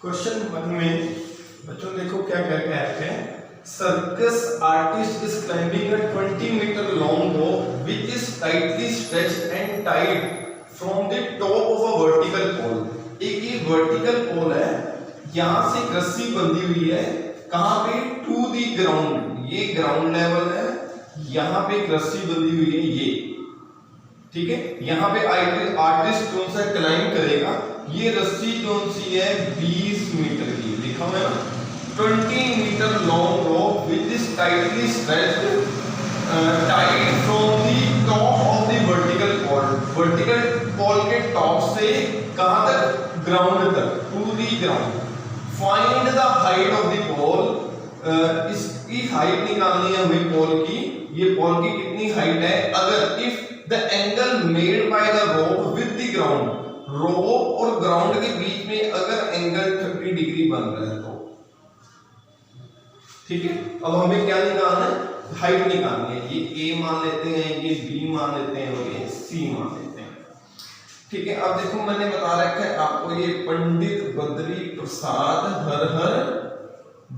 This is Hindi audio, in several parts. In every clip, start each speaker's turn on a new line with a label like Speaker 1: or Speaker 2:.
Speaker 1: क्वेश्चन 1 में बच्चों देखो क्या क्या कहते हैं। Circus artist is climbing a 20 metre long rope which is tightly stretched and tied from the top of a vertical pole. एक ये वर्टिकल पोल है, यहां से एक रस्सी बंधी हुई है, कहां पे? To the ground. ये ग्राउंड लेवल है, यहां पे एक रस्सी बंधी हुई है ये, ठीक है। यहाँ पे आर्टिस्ट कौन सा क्लाइंब करेगा, ये रस्सी कौन सी है? 20 मीटर की, लिखा हुआ है ना, 20 metre long rope which is tightly stretched tied from the top of the vertical pole. Vertical pole के टॉप से कहां तक? ग्राउंड तक, to the ground. Find the height of the pole. इसकी हाइट निकालनी है हमें पोल की। ये पोल की कितनी हाइट है? अगर if the angle made by the rope with the ground, rope और ग्राउंड के बीच में अगर एंगल 30 डिग्री बन रहा है तो, ठीक है। अब हमें क्या निकालना है? हाइट निकालनी है। ये ए मान लेते हैं, ये बी मान लेते हैं और ये सी मान लेते हैं, ठीक है। अब देखो मैंने बता रखा है आपको, ये पंडित बद्री प्रसाद हर हर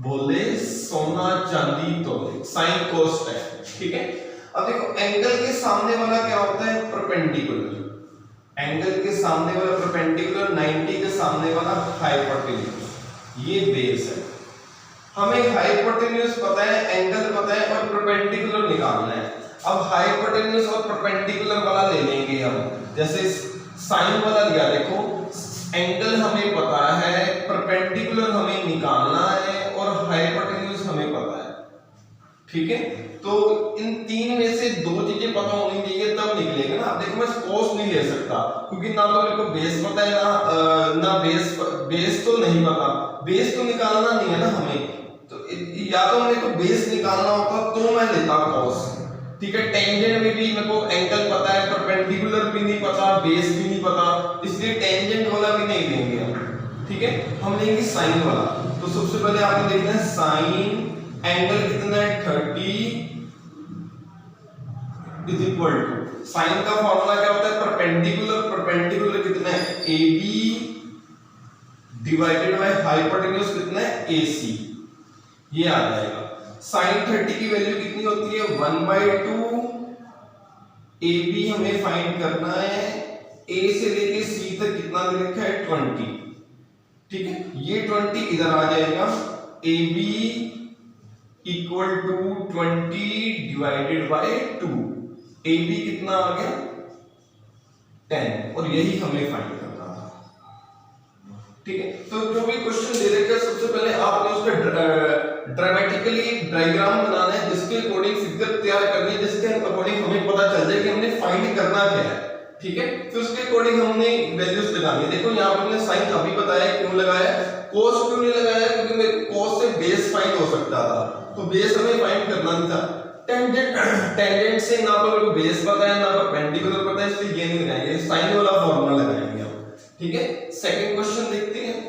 Speaker 1: बोले सोना चांदी तोले, साइन कोस्ट है, ठीक है। अब देखो एंगल के सामने वाला क्या होता है? परपेंडिकुलर। एंगल के सामने वाला परपेंडिकुलर, 90 के सामने वाला हाइपोटेन्यूज, ये बेस है। हमें हाइपोटेन्यूज पता है, एंगल पता है और परपेंडिकुलर निकालना है। अब हाइपोटेन्यूज और परपेंडिकुलर वाला ले लेंगे हम। जैसे साइन वाला लिया, देखो एंगल हमें पता है, परपेंडिकुलर हमें निकालना है और हाइपोटेन्यूज हमें पता है, ठीक है। तो इन तीन में से दो चीजें पता होनी चाहिए तब निकलेगा ना। देखो मैं कोस नहीं ले सकता क्योंकि ना तो मेरे को बेस पता है ना बेस तो नहीं पता, बेस तो निकालना नहीं है ना हमें। तो या तो मेरे को बेस निकालना होता तो मैं लेता कोस, ठीक है। टेंजेंट में भी मेरे को एंगल पता है, परपेंडिकुलर भी नहीं पता, बेस भी नहीं पता, इसलिए टेंजेंट वाला भी नहीं लेंगे हम, ठीक है। हम लेंगे साइन वाला। तो सबसे पहले आपको देखना है साइन एंगल कितना है? 30 इज इक्वल टू, साइन का फॉर्मूला क्या होता है? परपेंडिकुलर। परपेंडिकुलर कितना है? AB डिवाइडेड बाय हाइपोटेन्यूज कितना है? AC, ये आ जाएगा। साइन 30 की वैल्यू कितनी होती है? 1/2। AB हमें फाइंड करना है, A से लेके C तक कितना दे रखा है? 20, ठीक है। ये 20 इधर आ जाएगा, AB equal to 20 divided by 2। AB कितना आ गया? 10, और यही हमें फाइंड करना था, ठीक है। तो जो भी क्वेश्चन दे रखे सबसे पहले आपने उसका ड्रामेटिकली डायग्राम बनाना है, जिसके अकॉर्डिंग फिगर तैयार करनी है, जिसके अकॉर्डिंग हमें पता चल जाए कि हमने फाइंड करना क्या है, ठीक है। फिर उसके अकॉर्डिंग हमने वैल्यूज लगानी है। देखो यहाँ पर हमने साइन अभी बताया क्यों लगाया, कोस क्यों नहीं लगाया? क्योंकि मेरे कोस से बेस फाइंड हो सकता था, तो बेस हमें फाइंड करना नहीं था। टेंजेंट से ना तो मेरे को बेस पता है ना परपेंडिकुलर पता है, इसलिए ये नहीं लगाएंगे, साइन वाला फॉर्मूला लगाएंगे हम, ठीक है। सेकंड क्वेश्चन देखते हैं।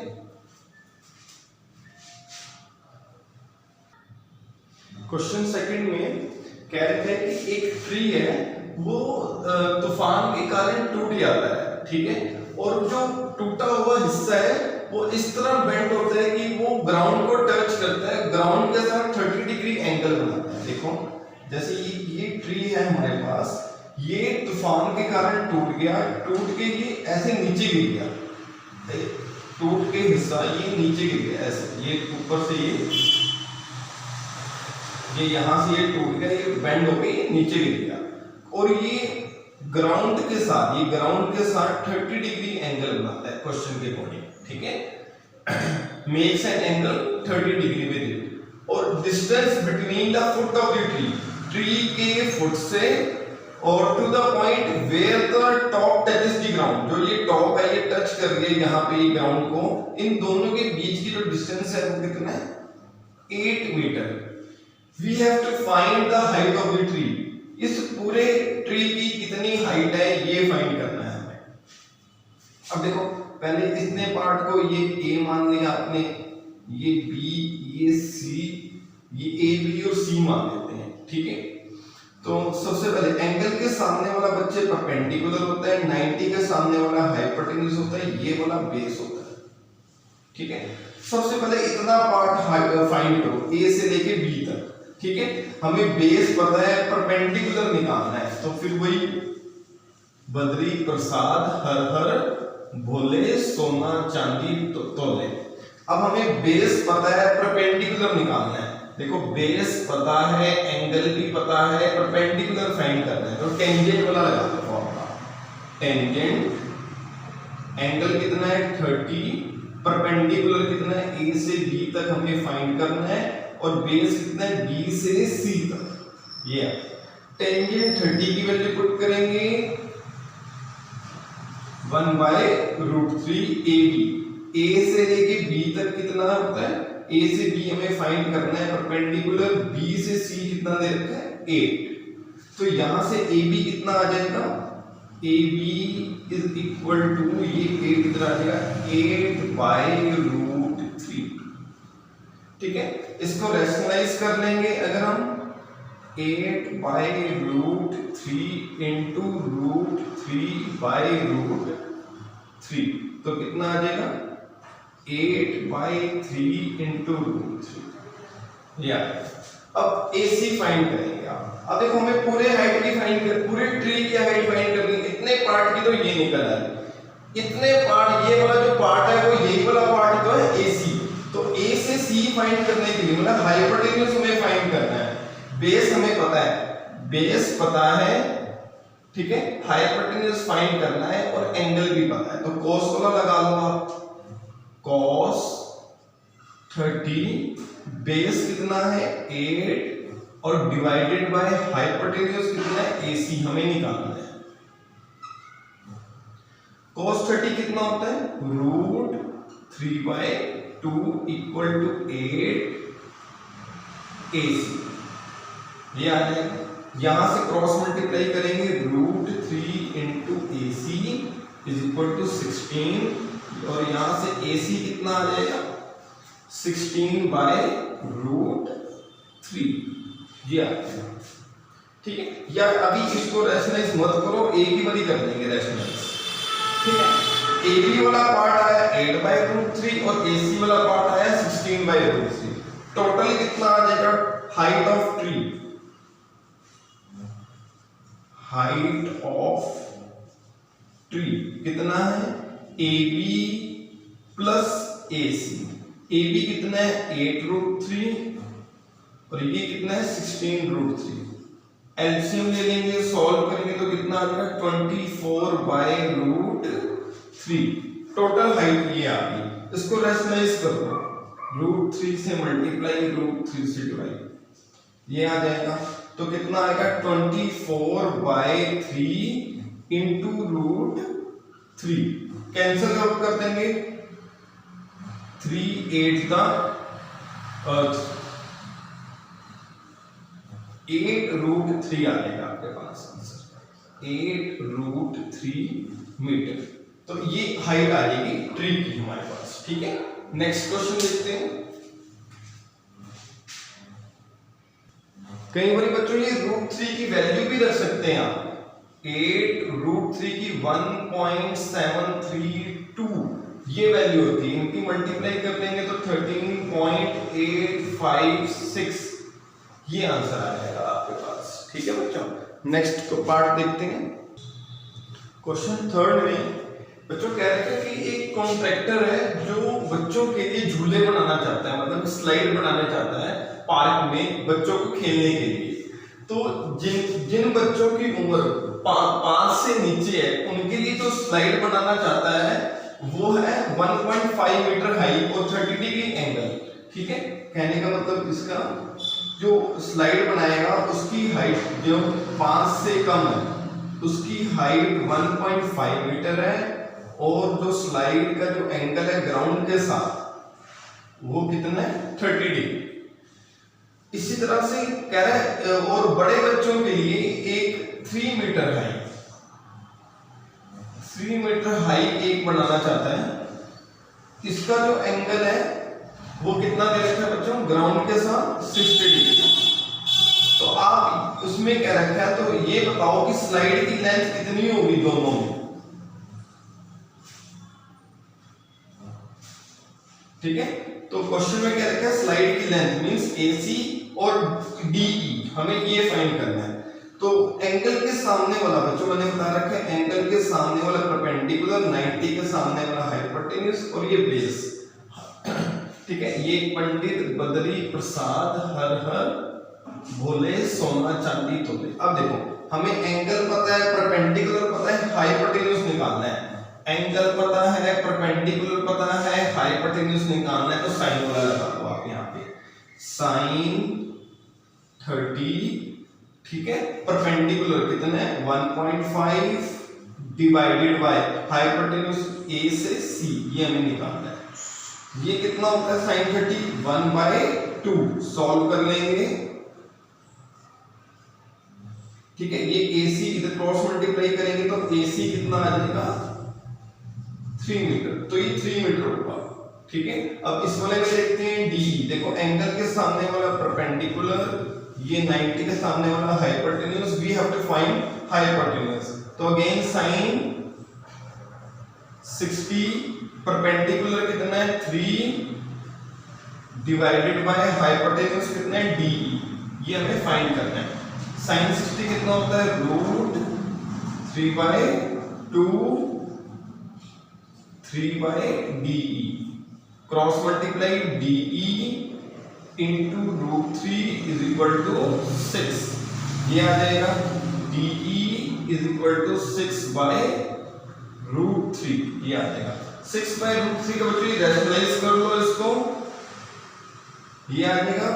Speaker 1: क्वेश्चन सेकंड में कह रहे हैं कि एक ट्री है, वो तूफान के कारण टूट जाता है, ठीक है। और जो टूटा हुआ हिस्सा है वो इस तरह बेंड होता है कि वो ग्राउंड को टच करता है, ग्राउंड के साथ 30 डिग्री एंगल बनाता है। देखो जैसे ये ट्री है हमारे पास, ये तूफान के कारण टूट गया, टूट के ये ऐसे नीचे गिर गया, टूट के हिस्सा ये नीचे गिर गया ऐसे, ये ऊपर से ये यहां से ये टूट गया, ये बेंड होके ये नीचे गिर गया, और ये ग्राउंड के साथ, ये ग्राउंड के साथ 30 डिग्री एंगल बनाता है क्वेश्चन के अकॉर्डिंग, ठीक है। Makes an angle 30 degree with it, और distance between the foot of the tree के फुट से और to the point where the top touches the ground, जो ये टॉप है ये टच कर रही है यहाँ पे ये ग्राउंड को, इन दोनों के बीच की जो डिस्टेंस है वो कितना है? 8 मीटर। We have to find the height of the tree. इस पूरे ट्री की कितनी हाइट है ये फाइंड करना है हमें। अब देखो पहले इतने पार्ट को ये A मान लिया आपने, ये B, ये C, ये A, B और C मान लेते हैं, ठीक है। तो सबसे पहले एंगल के सामने वाला बच्चे परपेंडिकुलर होता है, 90 के सामने वाला हाइपोटेन्यूज होता है, ये वाला बेस होता है, ठीक है। सबसे पहले इतना पार्ट फाइंड करो ए से लेके बी तक, ठीक है। हमें बेस पता है, परपेंडिकुलर निकालना है, तो फिर वही बद्री प्रसाद हर हर भोले सोना चांदी तोले। अब हमें बेस पता है, परपेंडिकुलर निकालना है। देखो बेस पता है, एंगल भी पता है, परपेंडिकुलर फाइंड करना है, तो टेंजेंट वाला लगा दो फॉर्मूला। टेंजेंट एंगल कितना है 30, परपेंडिकुलर कितना है ए से बी तक हमें फाइंड करना है, और बेस कितना है बी से सी तक। ये टेंजेंट 30 की वैल्यू पुट करेंगे 1/√3 AB। ए से लेके बी तक कितना होता है, ए से बी हमें फाइंड करना है, परपेंडिकुलर बी से सी कितना दे रखा है 8। तो यहां से AB कितना आ जाएगा, AB इज इक्वल टू ये 8 कितना आ जाएगा 8/√3, ठीक है। इसको रैशनलाइज कर लेंगे अगर हम 8/√3 इंटू √3/√3, तो कितना आ जाएगा 8/3 इंटू √3। या अब AC फाइंड करेंगे आप। अब देखो हमें पूरे हाइट की फाइंड कर, पूरे ट्री की हाइट फाइंड करनी है। इतने पार्ट की तो ये निकल आई, इतने पार्ट, ये वाला जो पार्ट है वो यही वाला पार्ट तो है AC। तो A से C फाइंड करने के लिए मतलब हाइपोटेन्यूज हमें फाइंड करना है। बेस हमें पता है, बेस पता है, ठीक है। हाइपोटेन्यूज फाइंड करना है और एंगल भी पता है, तो cos वाला लगा लो आप। cos 30 बेस कितना है 8 और डिवाइडेड बाय हाइपोटेन्यूज कितना है AC हमें निकालना है। cos 30 कितना होता है √3/2 इक्वल टू 8 AC। ये आ जाएगा, यहां से क्रॉस मल्टीप्लाई करेंगे √3 into AC is equal to 16, और यहां से AC कितना आ जाएगा 16/√3। ये आ जाएगा, ठीक है। या अभी इसको रैशनलाइज मत करो, एक ही बारी कर देंगे रैशनलाइज, ठीक है। AB वाला पार्ट आया 8/√3 और AC वाला पार्ट आया 16/√3। टोटल कितना आ जाएगा, height of tree, height of tree कितना है AB प्लस AC। AB कितना है 8√3 और ये कितना है 16√3। एलसीएम ले लेंगे, सॉल्व करेंगे तो कितना आ जाएगा 24/√3। टोटल हाइट ये आ गई। इसको रैशनलाइज कर दो, √3 से मल्टीप्लाई √3 से डिवाइड, ये आ जाएगा। तो कितना आएगा 24/3 इंटू √3। कैंसिल आउट कर देंगे, 3 8 का 8√3 आ जाएगा आपके पास आंसर, 8√3 मीटर। तो ये हाइट आ जाएगी ट्री की हमारे पास, ठीक है। नेक्स्ट क्वेश्चन देखते हैं। कई बार बच्चों ये √3 की वैल्यू भी रख सकते हैं आप। 8√3 की 1.732 ये वैल्यू होती है, इनकी मल्टीप्लाई कर लेंगे तो 13.856 ये आंसर आ जाएगा आपके पास, ठीक है बच्चों। नेक्स्ट को पार्ट देखते हैं। क्वेश्चन थर्ड में बच्चों कह रहे थे कि एक कॉन्ट्रैक्टर है जो बच्चों के लिए झूले बनाना चाहता है, मतलब स्लाइड बनाना चाहता है पार्क में बच्चों को खेलने के लिए। तो जिन बच्चों की उम्र 5 से नीचे है उनके लिए जो स्लाइड बनाना चाहता है वो है 1.5 मीटर हाई और 30 डिग्री एंगल, ठीक है। कहने का मतलब इसका जो स्लाइड बनाएगा उसकी हाइट जो 5 से कम है उसकी हाइट 1.5 मीटर है, और जो स्लाइड का जो एंगल है ग्राउंड के साथ वो कितना है 30 डिग्री। इसी तरह से कह रहा है और बड़े बच्चों के लिए एक 3 मीटर हाई, 3 मीटर हाई एक बनाना चाहता है। इसका जो एंगल है वो कितना दे रखा है बच्चों ग्राउंड के साथ 60 डिग्री। तो आप उसमें क्या रखा है, तो ये बताओ कि स्लाइड की लेंथ कितनी होगी दोनों में। ठीक है। तो क्वेश्चन में क्या रखा है, स्लाइड की लेंथ मींस AC और DE हमें ये फाइंड करना है। तो एंगल के सामने वाला बच्चों मैंने बता रखा है, एंगल के सामने वाला परपेंडिकुलर, 90 के सामने वाला हाइपोटेन्यूज और ये बेस, ठीक है। ये पंडित बद्री प्रसाद हर हर भोले सोना चांदी तोले। अब देखो हमें एंगल पता है, परपेंडिकुलर पता है, हाइपोटेन्यूज निकालना है। एंगल पता है, परपेंडिकुलर पता है, हाइपोटेन्यूज निकालना है। तो साइन वाला लगा दो आप यहाँ पे, साइन 30, ठीक है। परपेंडिकुलर कितना है 1.5 डिवाइडेड बाय हाइपोटेन्यूज A से C, ये हमें निकालना है। ये कितना होता है साइन 30, 1/2। सॉल्व कर लेंगे, ठीक है। ये AC इधर क्रॉस मल्टीप्लाई करेंगे तो AC कितना आ जाएगा 3 मीटर, तो ये 3 मीटर होगा, ठीक है। अब इस वाले में देखते हैं DE। देखो एंगल के सामने वाला परपेंडिकुलर, ये 90 के सामने वाला hypotenuse, we have to find hypotenuse. तो अगेन साइन 60, परपेंडिकुलर कितना है 3 डिवाइडेड बाय हाइपोटेन्यूज कितना है DE, ये हमें फाइंड करना है। साइन 60 कितना होता है √3/2 3/DE, cross multiply DE into √3 is equal to 6, ये आ जाएगा DE इज इक्वल टू 6/√3, ये आ जाएगा 6/√3 का बच्चों रैशनलाइज कर लो इसको, ये आ जाएगा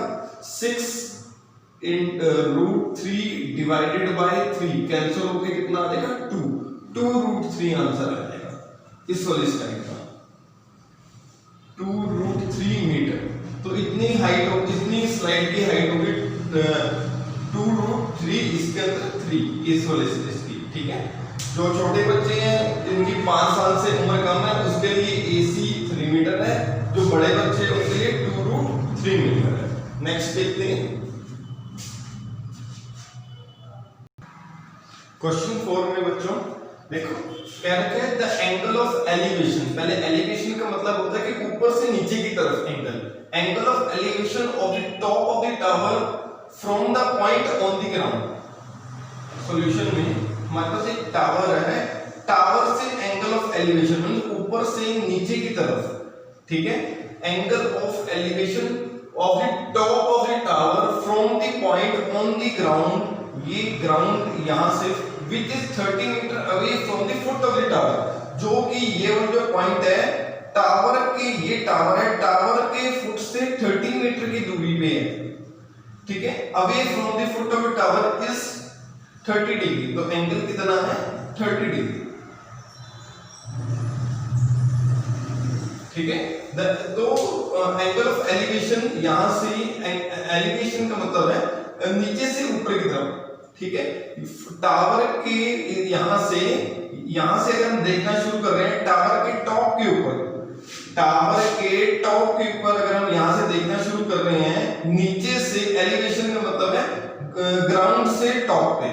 Speaker 1: 6 √3 डिवाइडेड बाय 3, कैंसिल होके कितना आ जाएगा 2√3 आंसर आ जाएगा इस वाली स्लाइड का, 2√3 मीटर। तो इतनी हाइट होगी, इतनी स्लाइड की हाइट होगी 2√3, इसके अंदर 3 इस वाले से इसकी, ठीक है। जो छोटे बच्चे हैं जिनकी 5 साल से उम्र कम है उसके लिए AC 3 मीटर है, जो बड़े बच्चे हैं उनके लिए 2√3 मीटर है। नेक्स्ट देखते हैं क्वेश्चन 4 में बच्चों देखो क्या रखा है, द एंगल ऑफ एलिवेशन। पहले एलिवेशन का मतलब होता है कि ऊपर से नीचे की तरफ angle, angle of elevation of the top of the tower from the point on the ground. Solution में हमारे पास एक टावर है, टावर से एंगल ऑफ एलिवेशन मतलब ऊपर से नीचे की तरफ, ठीक है। Angle of elevation of the top of the tower from the point on the ground, ये ग्राउंड यहां से which is 30 metre away from the foot of the tower, जो कि ये वाला जो पॉइंट है टावर के, ये टावर है, टावर के फुट से 30 मीटर की दूरी पे है, ठीक है। Away from the foot of the tower is 30 degree, तो एंगल कितना है 30 डिग्री, ठीक है। तो एंगल ऑफ एलिवेशन, यहां से एलिवेशन का मतलब है नीचे से ऊपर की तरफ, ठीक है। टावर के यहां से अगर हम देखना शुरू कर रहे हैं टावर के टॉप के ऊपर, टावर के टॉप के ऊपर अगर हम यहां से देखना शुरू कर रहे हैं, नीचे से एलिवेशन का मतलब है ग्राउंड से टॉप पे,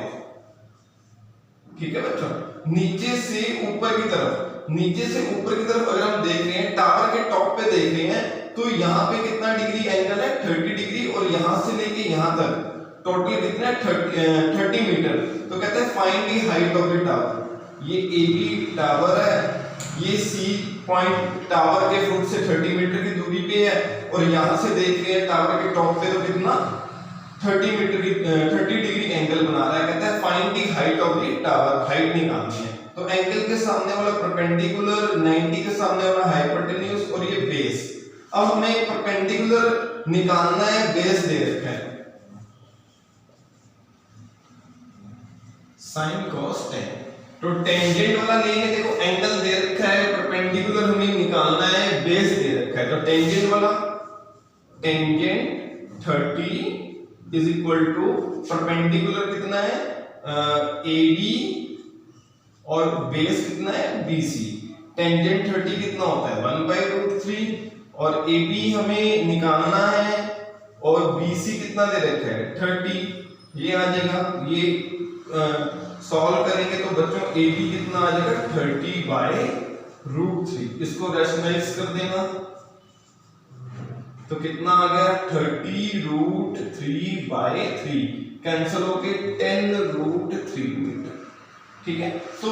Speaker 1: ठीक है बच्चों। नीचे से ऊपर की तरफ, नीचे से ऊपर की तरफ अगर हम देख रहे हैं, टावर के टॉप पे देख रहे हैं, तो यहाँ पे कितना डिग्री एंगल है 30 डिग्री, और यहां से लेके यहां तक टोटल कितना है 30 मीटर। तो कहते हैं find the height of the tower. ये AB टावर है, ये C पॉइंट टावर के फुट से 30 मीटर की दूरी पे है, और यहां से देख रहे हैं टावर के टॉप पे तो कितना 30 मीटर की 30 डिग्री एंगल बना रहा है। कहता है find the height of the tower, height निकालनी है। तो एंगल के सामने वाला परपेंडिकुलर, 90 के सामने वाला हाइपोटेन्यूज और ये बेस। अब हमें परपेंडिकुलर निकालना है, बेस दे रखा है sin cos tan, तो टेंजेंट वाला लेंगे, देखो एंगल दे रखा है, परपेंडिकुलर हमें निकालना है, बेस दे रखा है। तो टेंजेंट वाला, tangent 30 is equal to perpendicular कितना है AD और बेस कितना है BC। टेंजेंट 30 कितना होता है 1/√3, और AB हमें निकालना है, और BC कितना दे रखा है 30, ये आ जाएगा। ये सॉल्व करेंगे तो बच्चों AB कितना आ जाएगा 30/√3, इसको रैशनलाइज कर देना, तो कितना आ गया 30√3/3 कैंसिल होके 10√3 ठीक है। तो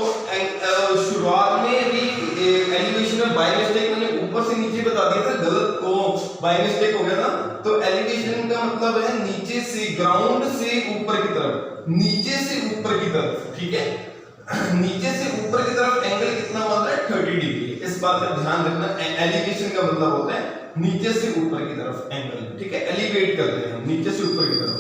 Speaker 1: शुरुआत में भी एलिवेशन में बाय मिस्टेक मैंने ऊपर से नीचे बता दिया था, गलत को बाय मिस्टेक हो गया था। तो एलिवेशन का मतलब है नीचे से, ग्राउंड से ऊपर की तरफ, नीचे से ऊपर की तरफ, ठीक है। नीचे से ऊपर की तरफ एंगल कितना बन रहा है 30 डिग्री। इस बात का ध्यान रखना, एलिवेशन का मतलब होता है नीचे से ऊपर की तरफ एंगल, ठीक है। एलिवेट करते हैं नीचे से ऊपर की तरफ।